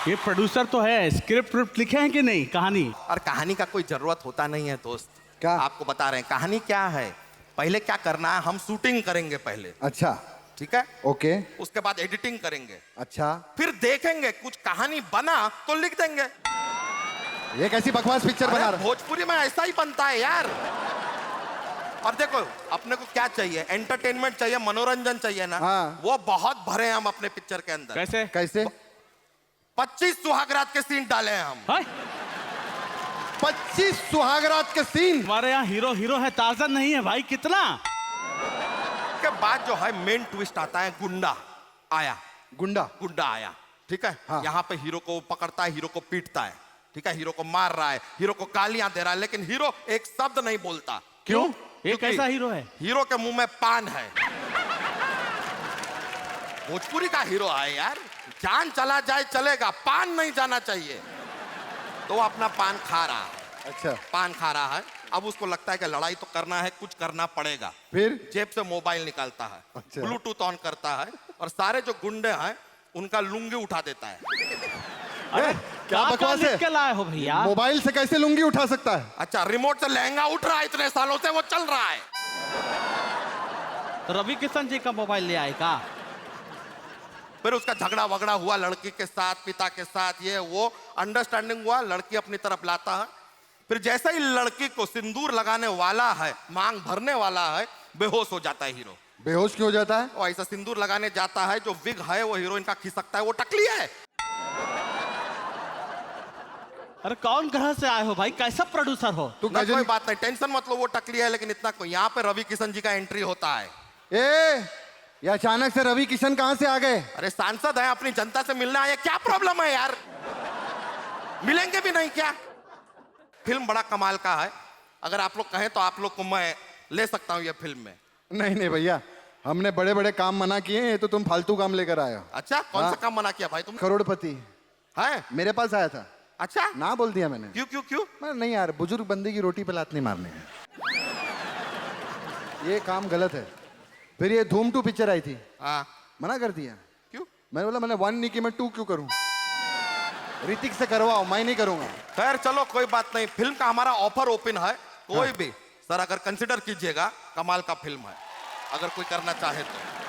ये प्रोड्यूसर तो है, स्क्रिप्ट लिखे हैं कि नहीं कहानी? और कहानी का कोई जरूरत होता नहीं है दोस्त। क्या? आपको बता रहे हैं कहानी क्या है। पहले क्या करना है, हम शूटिंग करेंगे पहले, अच्छा ठीक है? ओके। उसके बाद एडिटिंग करेंगे, अच्छा फिर देखेंगे कुछ कहानी बना तो लिख देंगे। ये कैसी बकवास पिक्चर बना अरे रहा? भोजपुरी में ऐसा ही बनता है यार। और देखो अपने को क्या चाहिए, एंटरटेनमेंट चाहिए, मनोरंजन चाहिए ना। हाँ। वो बहुत भरे हैं हम अपने पिक्चर के अंदर। कैसे? कैसे? 25 सुहागरात के सीन डाले हैं हम। हाय, 25 सुहागरात के सीन। हमारे यहाँ हीरो है, ताजन नहीं है भाई। कितना के बाद जो है मेन ट्विस्ट आता है, गुंडा आया। गुंडा आया, ठीक है? हाँ। यहाँ पे हीरो को पकड़ता है, हीरो को पीटता है, ठीक है? हीरो को मार रहा है, हीरो को गालियां दे रहा है, लेकिन हीरो एक शब्द नहीं बोलता। क्यों? ये कैसा हीरो है? हीरो के मुंह में पान है। भोजपुरी का हीरो है यार, जान चला जाए चलेगा, पान नहीं जाना चाहिए। तो वो अपना पान खा रहा है। अच्छा पान खा रहा है। अब उसको लगता है कि लड़ाई तो करना है, कुछ करना पड़ेगा। फिर जेब से मोबाइल निकालता है, अच्छा। ब्लूटूथ ऑन करता है और सारे जो गुंडे हैं उनका लुंगी उठा देता है। अरे क्या बकवास है? लिख के लाए हो भैया? मोबाइल से कैसे लुंगी उठा सकता है? अच्छा, रिमोट से लहंगा उठ रहा है, इतने सालों से वो चल रहा है। तो रवि किशन जी का मोबाइल ले आएगा? फिर उसका झगड़ा वगड़ा हुआ लड़की के साथ, पिता के साथ, ये वो अंडरस्टैंडिंग हुआ, लड़की अपनी तरफ लाता है। फिर जैसे ही लड़की को सिंदूर लगाने वाला है, मांग भरने वाला है, बेहोश हो जाता है हीरो। बेहोश क्यों हो जाता है? और ऐसा सिंदूर लगाने जाता है, जो विग है वो हीरोइन का खिसकता है, वो टकली है। अरे कौन ग्रह से आए हो भाई? कैसा प्रोड्यूसर हो? तू ना गजनी- कोई बात नहीं, टेंशन मत लो, वो टकली है, लेकिन इतना कोई। यहाँ पे रवि किशन जी का एंट्री होता है। ये अचानक से रवि किशन कहां से आ गए? अरे सांसद है, अपनी जनता से मिलने आए, क्या प्रॉब्लम है यार? मिलेंगे भी नहीं क्या? फिल्म बड़ा कमाल का है। अगर आप लोग कहें तो आप लोग को मैं ले सकता हूँ ये फिल्म में। नहीं भैया, हमने बड़े बड़े काम मना किए हैं, ये तो तुम फालतू काम लेकर आए हो। अच्छा, कौन हाँ। सा काम मना किया भाई तुमने? करोड़पति है? मेरे पास आया था, अच्छा, ना बोल दिया मैंने। क्यों क्यों क्यों? मैं नहीं यार, बुजुर्ग बंदे की रोटी पे लात नहीं मारने हैं, ये काम गलत है। फिर ये धूम 2 पिक्चर आई थी, हाँ, मना कर दिया। क्यों? मैंने बोला मैंने 1 नहीं की, मैं 2 क्यों करूं? ऋतिक से करवाओ, मैं नहीं करूंगा। खैर चलो कोई बात नहीं। फिल्म का हमारा ऑफर ओपन है, कोई भी सर अगर कंसिडर कीजिएगा, कमाल का फिल्म है, अगर कोई करना चाहे तो।